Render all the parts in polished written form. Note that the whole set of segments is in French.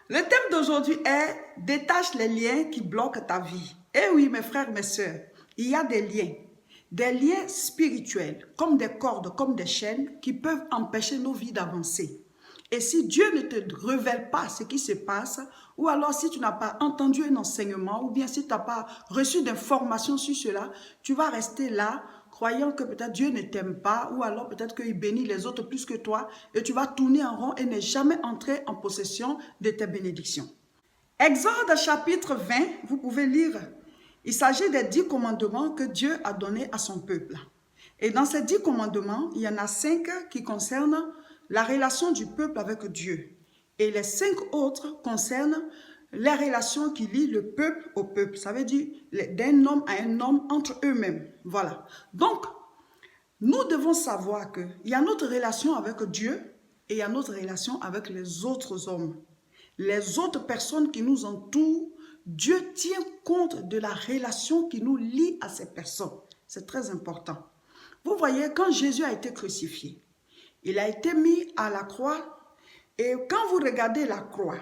Le thème d'aujourd'hui est « Détache les liens qui bloquent ta vie ». Eh oui, mes frères, mes sœurs, il y a des liens spirituels, comme des cordes, comme des chaînes, qui peuvent empêcher nos vies d'avancer. Et si Dieu ne te révèle pas ce qui se passe, ou alors si tu n'as pas entendu un enseignement, ou bien si tu n'as pas reçu d'informations sur cela, tu vas rester là, croyant que peut-être Dieu ne t'aime pas, ou alors peut-être qu'il bénit les autres plus que toi, et tu vas tourner en rond et ne jamais entrer en possession de tes bénédictions. Exode chapitre 20, vous pouvez lire. Il s'agit des 10 commandements que Dieu a donnés à son peuple. Et dans ces 10 commandements, il y en a 5 qui concernent la relation du peuple avec Dieu. Et les 5 autres concernent les relations qui lient le peuple au peuple. Ça veut dire d'un homme à un homme entre eux-mêmes. Voilà. Donc, nous devons savoir qu'il y a notre relation avec Dieu et il y a notre relation avec les autres hommes. Les autres personnes qui nous entourent, Dieu tient compte de la relation qui nous lie à ces personnes. C'est très important. Vous voyez, quand Jésus a été crucifié, il a été mis à la croix et quand vous regardez la croix,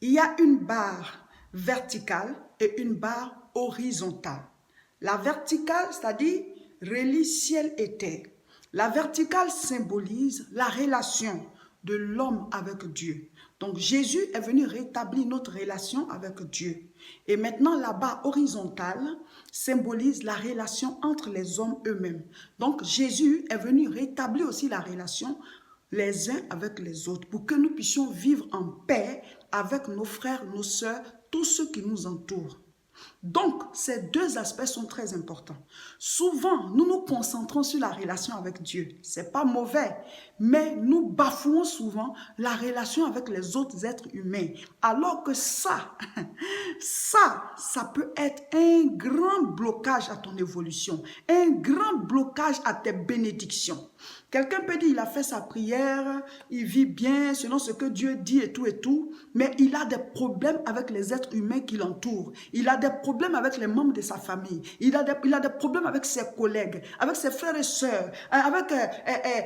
il y a une barre verticale et une barre horizontale. La verticale, c'est-à-dire relie ciel et terre. La verticale symbolise la relation de l'homme avec Dieu. Donc Jésus est venu rétablir notre relation avec Dieu. Et maintenant la barre horizontale symbolise la relation entre les hommes eux-mêmes. Donc Jésus est venu rétablir aussi la relation les uns avec les autres pour que nous puissions vivre en paix avec nos frères, nos sœurs, tous ceux qui nous entourent. Donc, ces deux aspects sont très importants. Souvent, nous nous concentrons sur la relation avec Dieu. Ce n'est pas mauvais, mais nous bafouons souvent la relation avec les autres êtres humains. Alors que ça peut être un grand blocage à ton évolution, un grand blocage à tes bénédictions. Quelqu'un peut dire, il a fait sa prière, il vit bien selon ce que Dieu dit et tout, mais il a des problèmes avec les êtres humains qui l'entourent. Il a des problèmes avec les membres de sa famille. Il a des problèmes avec ses collègues, avec ses frères et sœurs, avec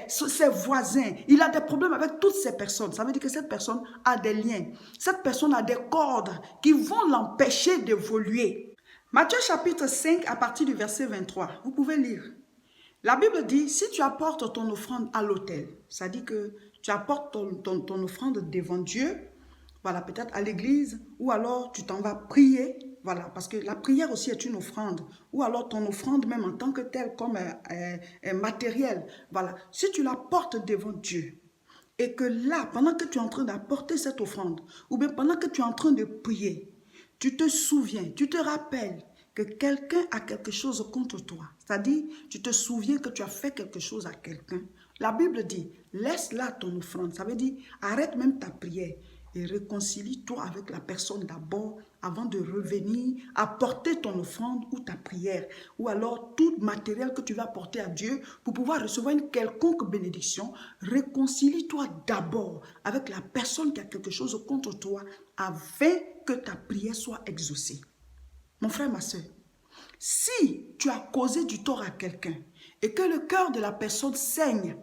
ses voisins. Il a des problèmes avec toutes ces personnes. Ça veut dire que cette personne a des liens. Cette personne a des cordes qui vont l'empêcher d'évoluer. Matthieu chapitre 5 à partir du verset 23. Vous pouvez lire. La Bible dit, si tu apportes ton offrande à l'autel, ça dit que tu apportes ton offrande devant Dieu, voilà, peut-être à l'église, ou alors tu t'en vas prier, voilà, parce que la prière aussi est une offrande, ou alors ton offrande même en tant que telle, comme un matériel, voilà. Si tu la portes devant Dieu, et que là, pendant que tu es en train d'apporter cette offrande, ou bien pendant que tu es en train de prier, tu te souviens, tu te rappelles que quelqu'un a quelque chose contre toi. C'est-à-dire, tu te souviens que tu as fait quelque chose à quelqu'un. La Bible dit, laisse là ton offrande. Ça veut dire, arrête même ta prière et réconcilie-toi avec la personne d'abord avant de revenir apporter ton offrande ou ta prière ou alors tout matériel que tu vas apporter à Dieu pour pouvoir recevoir une quelconque bénédiction. Réconcilie-toi d'abord avec la personne qui a quelque chose contre toi afin que ta prière soit exaucée. Mon frère, ma soeur, si tu as causé du tort à quelqu'un et que le cœur de la personne saigne,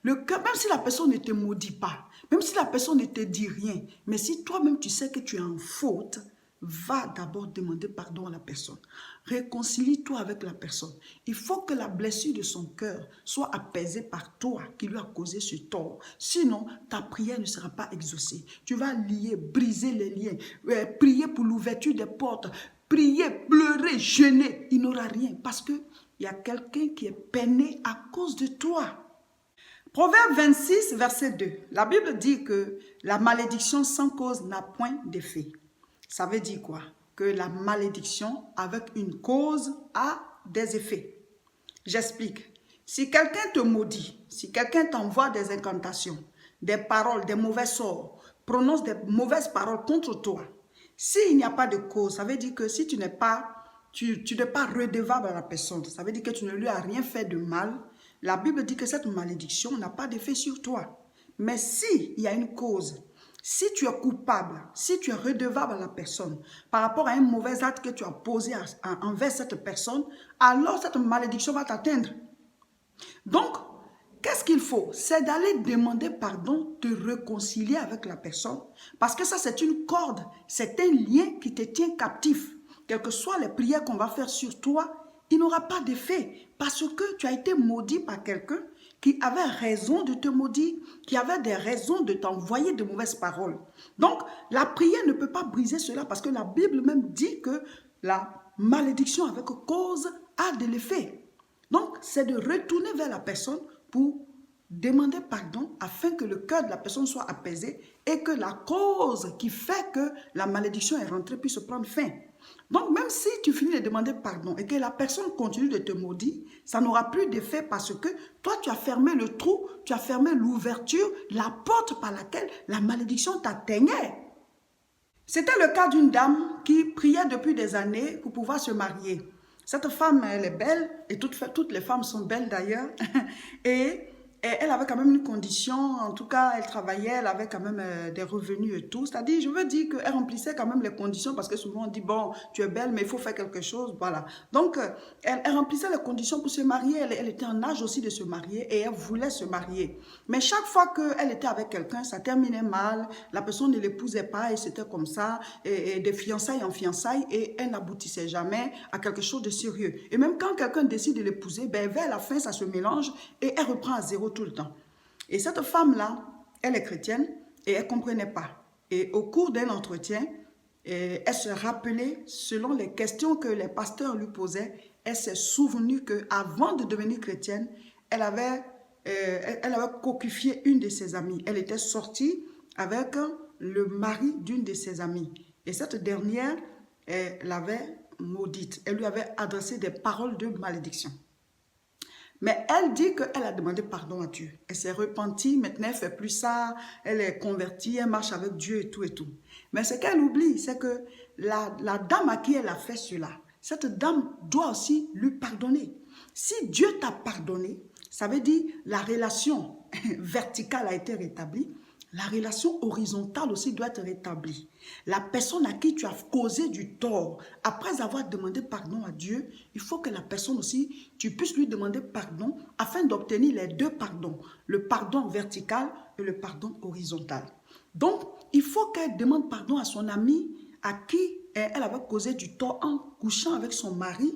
même si la personne ne te maudit pas, même si la personne ne te dit rien, mais si toi-même tu sais que tu es en faute, va d'abord demander pardon à la personne. Réconcilie-toi avec la personne. Il faut que la blessure de son cœur soit apaisée par toi qui lui a causé ce tort. Sinon, ta prière ne sera pas exaucée. Tu vas lier, briser les liens, prier pour l'ouverture des portes, prier, pleurer, jeûner. Il n'aura rien parce qu'il y a quelqu'un qui est peiné à cause de toi. Proverbe 26, verset 2. La Bible dit que la malédiction sans cause n'a point d'effet. Ça veut dire quoi? Que la malédiction avec une cause a des effets. J'explique. Si quelqu'un te maudit, si quelqu'un t'envoie des incantations, des paroles, des mauvais sorts, prononce des mauvaises paroles contre toi, s'il n'y a pas de cause, ça veut dire que si tu n'es pas redevable à la personne, ça veut dire que tu ne lui as rien fait de mal, la Bible dit que cette malédiction n'a pas d'effet sur toi. Mais s'il y a une cause, si tu es coupable, si tu es redevable à la personne par rapport à un mauvais acte que tu as posé envers cette personne, alors cette malédiction va t'atteindre. Donc, qu'est-ce qu'il faut? C'est d'aller demander pardon, te réconcilier avec la personne. Parce que ça, c'est une corde, c'est un lien qui te tient captif. Quelles que soient les prières qu'on va faire sur toi, il n'aura pas d'effet. Parce que tu as été maudit par quelqu'un qui avait raison de te maudire, qui avait des raisons de t'envoyer de mauvaises paroles. Donc, la prière ne peut pas briser cela parce que la Bible même dit que la malédiction avec cause a de l'effet. Donc, c'est de retourner vers la personne pour demander pardon afin que le cœur de la personne soit apaisé et que la cause qui fait que la malédiction est rentrée puisse prendre fin. Donc, même si tu finis de demander pardon et que la personne continue de te maudire, ça n'aura plus d'effet parce que toi, tu as fermé le trou, tu as fermé l'ouverture, la porte par laquelle la malédiction t'atteignait. C'était le cas d'une dame qui priait depuis des années pour pouvoir se marier. Cette femme, elle est belle, et toutes les femmes sont belles d'ailleurs, et elle avait quand même une condition, en tout cas, elle travaillait, elle avait quand même des revenus et tout. C'est-à-dire, je veux dire qu'elle remplissait quand même les conditions, parce que souvent on dit, bon, tu es belle, mais il faut faire quelque chose, voilà. Donc, elle remplissait les conditions pour se marier, elle était en âge aussi de se marier, et elle voulait se marier. Mais chaque fois qu'elle était avec quelqu'un, ça terminait mal, la personne ne l'épousait pas, et c'était comme ça, et de fiançailles en fiançailles, et elle n'aboutissait jamais à quelque chose de sérieux. Et même quand quelqu'un décide de l'épouser, ben, vers la fin, ça se mélange, et elle reprend à zéro tout le temps. Et cette femme-là, elle est chrétienne et elle ne comprenait pas. Et au cours d'un entretien, elle se rappelait, selon les questions que les pasteurs lui posaient, elle s'est souvenue qu'avant de devenir chrétienne, elle avait coquifié une de ses amies. Elle était sortie avec le mari d'une de ses amies. Et cette dernière, elle l'avait maudite. Elle lui avait adressé des paroles de malédiction. Mais elle dit qu'elle a demandé pardon à Dieu. Elle s'est repentie, maintenant elle ne fait plus ça, elle est convertie, elle marche avec Dieu et tout et tout. Mais ce qu'elle oublie, c'est que la dame à qui elle a fait cela, cette dame doit aussi lui pardonner. Si Dieu t'a pardonné, ça veut dire la relation verticale a été rétablie, la relation horizontale aussi doit être rétablie. La personne à qui tu as causé du tort, après avoir demandé pardon à Dieu, il faut que la personne aussi, tu puisses lui demander pardon afin d'obtenir les deux pardons, le pardon vertical et le pardon horizontal. Donc, il faut qu'elle demande pardon à son amie à qui elle avait causé du tort en couchant avec son mari.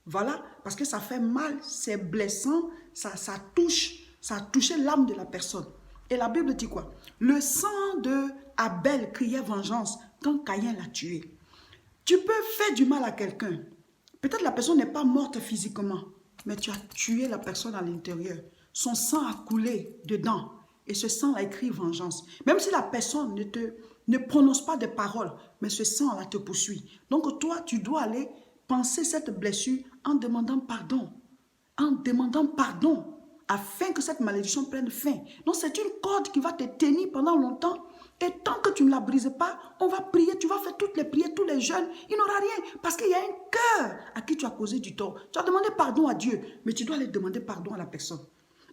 Voilà, parce que ça fait mal, c'est blessant, ça a touché l'âme de la personne. Et la Bible dit quoi? Le sang de Abel criait vengeance quand Caïn l'a tué. Tu peux faire du mal à quelqu'un. Peut-être la personne n'est pas morte physiquement, mais tu as tué la personne à l'intérieur. Son sang a coulé dedans. Et ce sang a écrit vengeance. Même si la personne ne prononce pas de paroles, mais ce sang-là te poursuit. Donc toi, tu dois aller penser cette blessure en demandant pardon. En demandant pardon. Afin que cette malédiction prenne fin. Donc c'est une corde qui va te tenir pendant longtemps. Et tant que tu ne la brises pas, on va prier, tu vas faire toutes les prières, tous les jeûnes, il n'aura rien. Parce qu'il y a un cœur à qui tu as causé du tort. Tu as demandé pardon à Dieu, mais tu dois aller demander pardon à la personne.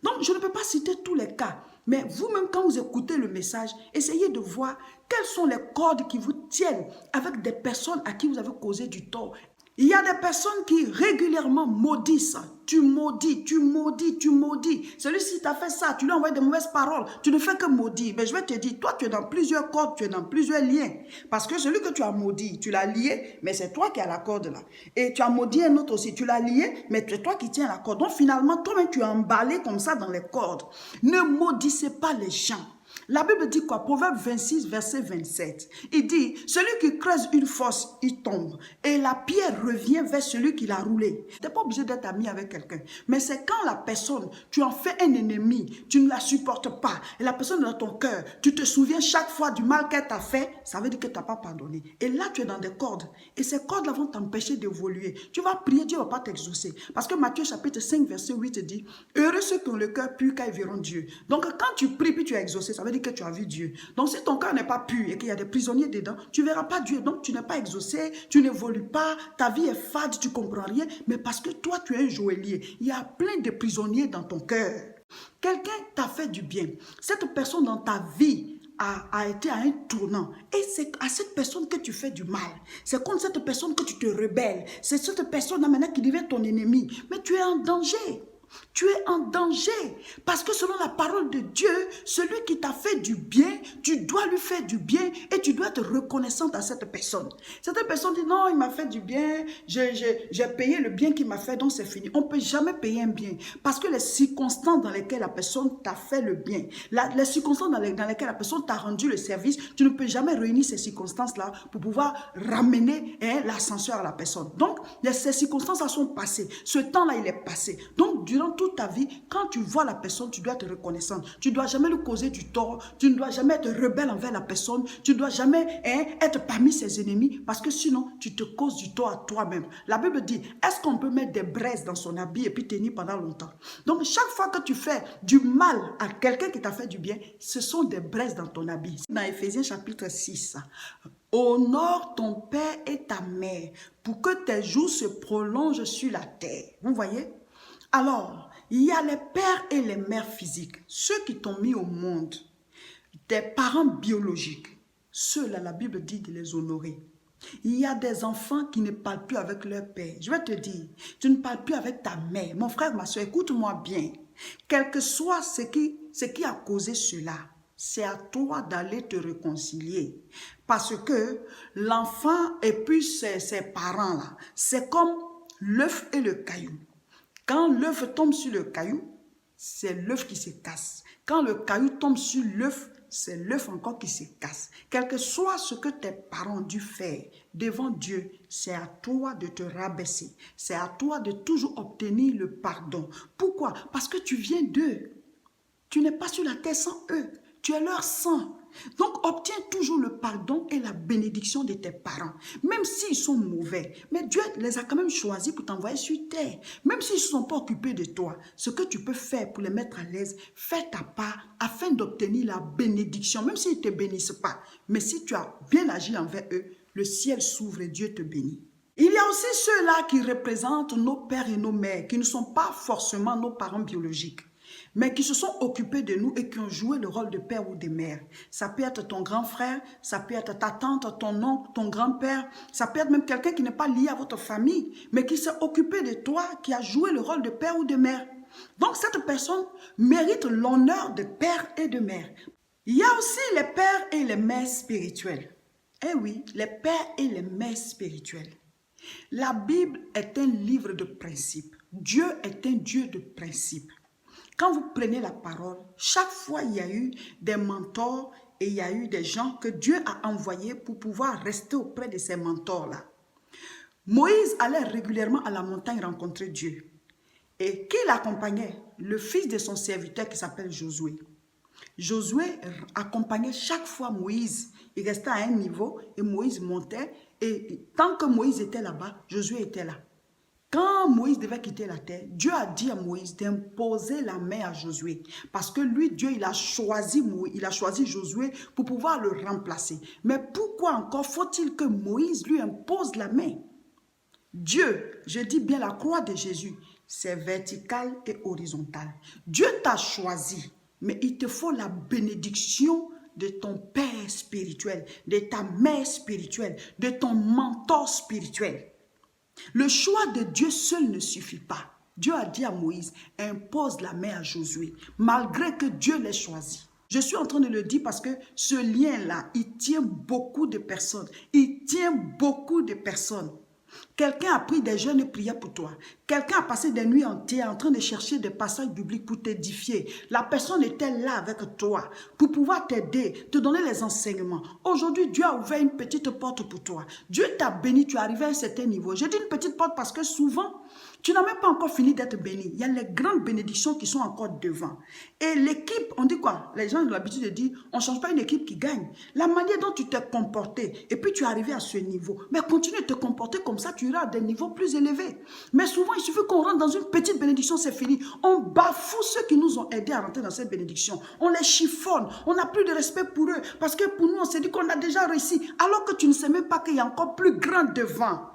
Donc je ne peux pas citer tous les cas, mais vous-même quand vous écoutez le message, essayez de voir quelles sont les cordes qui vous tiennent avec des personnes à qui vous avez causé du tort. Il y a des personnes qui régulièrement maudissent. Tu maudis, tu maudis, tu maudis. Celui-ci t'a fait ça, tu lui as envoyé de mauvaises paroles. Tu ne fais que maudire. Mais je vais te dire, toi, tu es dans plusieurs cordes, tu es dans plusieurs liens. Parce que celui que tu as maudit, tu l'as lié, mais c'est toi qui as la corde là. Et tu as maudit un autre aussi, tu l'as lié, mais c'est toi qui tiens la corde. Donc finalement, toi-même, tu es emballé comme ça dans les cordes. Ne maudissez pas les gens. La Bible dit quoi? Proverbe 26, verset 27. Il dit, celui qui creuse une fosse, il tombe. Et la pierre revient vers celui qui l'a roulé. Tu n'es pas obligé d'être ami avec quelqu'un. Mais c'est quand la personne, tu en fais un ennemi, tu ne la supportes pas. Et la personne est dans ton cœur, tu te souviens chaque fois du mal qu'elle t'a fait, ça veut dire que tu n'as pas pardonné. Et là, tu es dans des cordes. Et ces cordes-là vont t'empêcher d'évoluer. Tu vas prier, Dieu ne va pas t'exaucer. Parce que Matthieu chapitre 5, verset 8 dit, heureux ceux qui ont le cœur pur, car ils verront Dieu. Donc quand tu pries, puis tu es exaucé, ça veut dire que tu as vu Dieu. Donc si ton cœur n'est pas pur et qu'il y a des prisonniers dedans, tu ne verras pas Dieu. Donc tu n'es pas exaucé, tu n'évolues pas, ta vie est fade, tu ne comprends rien. Mais parce que toi, tu es un joaillier. Il y a plein de prisonniers dans ton cœur. Quelqu'un t'a fait du bien. Cette personne dans ta vie a été à un tournant. Et c'est à cette personne que tu fais du mal. C'est contre cette personne que tu te rebelles. C'est cette personne-là maintenant qui devient ton ennemi. Mais tu es en danger. Tu es en danger parce que selon la parole de Dieu, celui qui t'a fait du bien, tu dois lui faire du bien et tu dois être reconnaissante à cette personne. Cette personne dit non, il m'a fait du bien, j'ai payé le bien qu'il m'a fait, donc c'est fini. On ne peut jamais payer un bien parce que les circonstances dans lesquelles la personne t'a fait le bien, les circonstances dans lesquelles la personne t'a rendu le service, tu ne peux jamais réunir ces circonstances-là pour pouvoir ramener l'ascenseur à la personne. Donc, ces circonstances-là sont passées. Ce temps-là, il est passé. Donc, durant toute ta vie, quand tu vois la personne, tu dois être reconnaissante. Tu ne dois jamais lui causer du tort. Tu ne dois jamais être rebelle envers la personne. Tu ne dois jamais être parmi ses ennemis parce que sinon, tu te causes du tort à toi-même. La Bible dit, est-ce qu'on peut mettre des braises dans son habit et puis tenir pendant longtemps? Donc, chaque fois que tu fais du mal à quelqu'un qui t'a fait du bien, ce sont des braises dans ton habit. Dans Éphésiens chapitre 6, honore ton père et ta mère pour que tes jours se prolongent sur la terre. Vous voyez? Alors, il y a les pères et les mères physiques, ceux qui t'ont mis au monde, des parents biologiques. Ceux-là, la Bible dit de les honorer. Il y a des enfants qui ne parlent plus avec leur père. Je vais te dire, tu ne parles plus avec ta mère. Mon frère, ma soeur, écoute-moi bien. Quel que soit ce qui a causé cela, c'est à toi d'aller te réconcilier. Parce que l'enfant et puis ses parents-là, c'est comme l'œuf et le caillou. Quand l'œuf tombe sur le caillou, c'est l'œuf qui se casse. Quand le caillou tombe sur l'œuf, c'est l'œuf encore qui se casse. Quel que soit ce que tes parents ont dû faire devant Dieu, c'est à toi de te rabaisser. C'est à toi de toujours obtenir le pardon. Pourquoi? Parce que tu viens d'eux. Tu n'es pas sur la terre sans eux. Tu es leur sang. Donc, obtiens toujours le pardon et la bénédiction de tes parents. Même s'ils sont mauvais. Mais Dieu les a quand même choisis pour t'envoyer sur terre. Même s'ils ne sont pas occupés de toi. Ce que tu peux faire pour les mettre à l'aise, fais ta part afin d'obtenir la bénédiction. Même s'ils ne te bénissent pas. Mais si tu as bien agi envers eux, le ciel s'ouvre et Dieu te bénit. Il y a aussi ceux-là qui représentent nos pères et nos mères, qui ne sont pas forcément nos parents biologiques, mais qui se sont occupés de nous et qui ont joué le rôle de père ou de mère. Ça peut être ton grand frère, ça peut être ta tante, ton oncle, ton grand-père, ça peut être même quelqu'un qui n'est pas lié à votre famille, mais qui s'est occupé de toi, qui a joué le rôle de père ou de mère. Donc cette personne mérite l'honneur de père et de mère. Il y a aussi les pères et les mères spirituels. Eh oui, les pères et les mères spirituels. La Bible est un livre de principes. Dieu est un Dieu de principes. Quand vous prenez la parole, chaque fois il y a eu des mentors et il y a eu des gens que Dieu a envoyés pour pouvoir rester auprès de ces mentors-là. Moïse allait régulièrement à la montagne rencontrer Dieu. Et qui l'accompagnait? Le fils de son serviteur qui s'appelle Josué. Josué accompagnait chaque fois Moïse. Il restait à un niveau et Moïse montait. Et tant que Moïse était là-bas, Josué était là. Quand Moïse devait quitter la terre, Dieu a dit à Moïse d'imposer la main à Josué. Parce que lui, Dieu, il a choisi Josué pour pouvoir le remplacer. Mais pourquoi encore faut-il que Moïse lui impose la main? Dieu, je dis bien la croix de Jésus, c'est vertical et horizontal. Dieu t'a choisi, mais il te faut la bénédiction de ton père spirituel, de ta mère spirituelle, de ton mentor spirituel. Le choix de Dieu seul ne suffit pas. Dieu a dit à Moïse, impose la main à Josué, malgré que Dieu l'ait choisi. Je suis en train de le dire parce que ce lien-là, il tient beaucoup de personnes. Il tient beaucoup de personnes. Quelqu'un a pris des jeûnes et prières pour toi. Quelqu'un a passé des nuits entières en train de chercher des passages bibliques pour t'édifier. La personne était là avec toi pour pouvoir t'aider, te donner les enseignements. Aujourd'hui, Dieu a ouvert une petite porte pour toi. Dieu t'a béni, tu es arrivé à un certain niveau. Je dis une petite porte parce que souvent, tu n'as même pas encore fini d'être béni. Il y a les grandes bénédictions qui sont encore devant. Et l'équipe, on dit quoi? Les gens ont l'habitude de dire, on ne change pas une équipe qui gagne. La manière dont tu t'es comporté, et puis tu es arrivé à ce niveau. Mais continue de te comporter comme ça, tu iras à des niveaux plus élevés. Mais souvent, il suffit qu'on rentre dans une petite bénédiction, c'est fini. On bafoue ceux qui nous ont aidés à rentrer dans cette bénédiction. On les chiffonne. On n'a plus de respect pour eux. Parce que pour nous, on s'est dit qu'on a déjà réussi. Alors que tu ne sais même pas qu'il y a encore plus grand devant.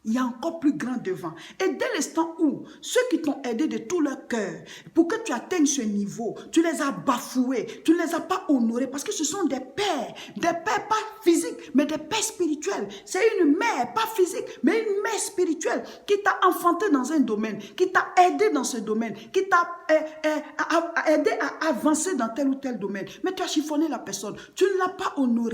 Il y a encore plus grand devant. Et dès l'instant où ceux qui t'ont aidé de tout leur cœur, pour que tu atteignes ce niveau, tu les as bafoués, tu ne les as pas honorés, parce que ce sont des pères pas physiques, mais des pères spirituels. C'est une mère, pas physique, mais une mère spirituelle qui t'a enfanté dans un domaine, qui t'a aidé dans ce domaine, qui t'a aidé à avancer dans tel ou tel domaine. Mais tu as chiffonné la personne, tu ne l'as pas honorée.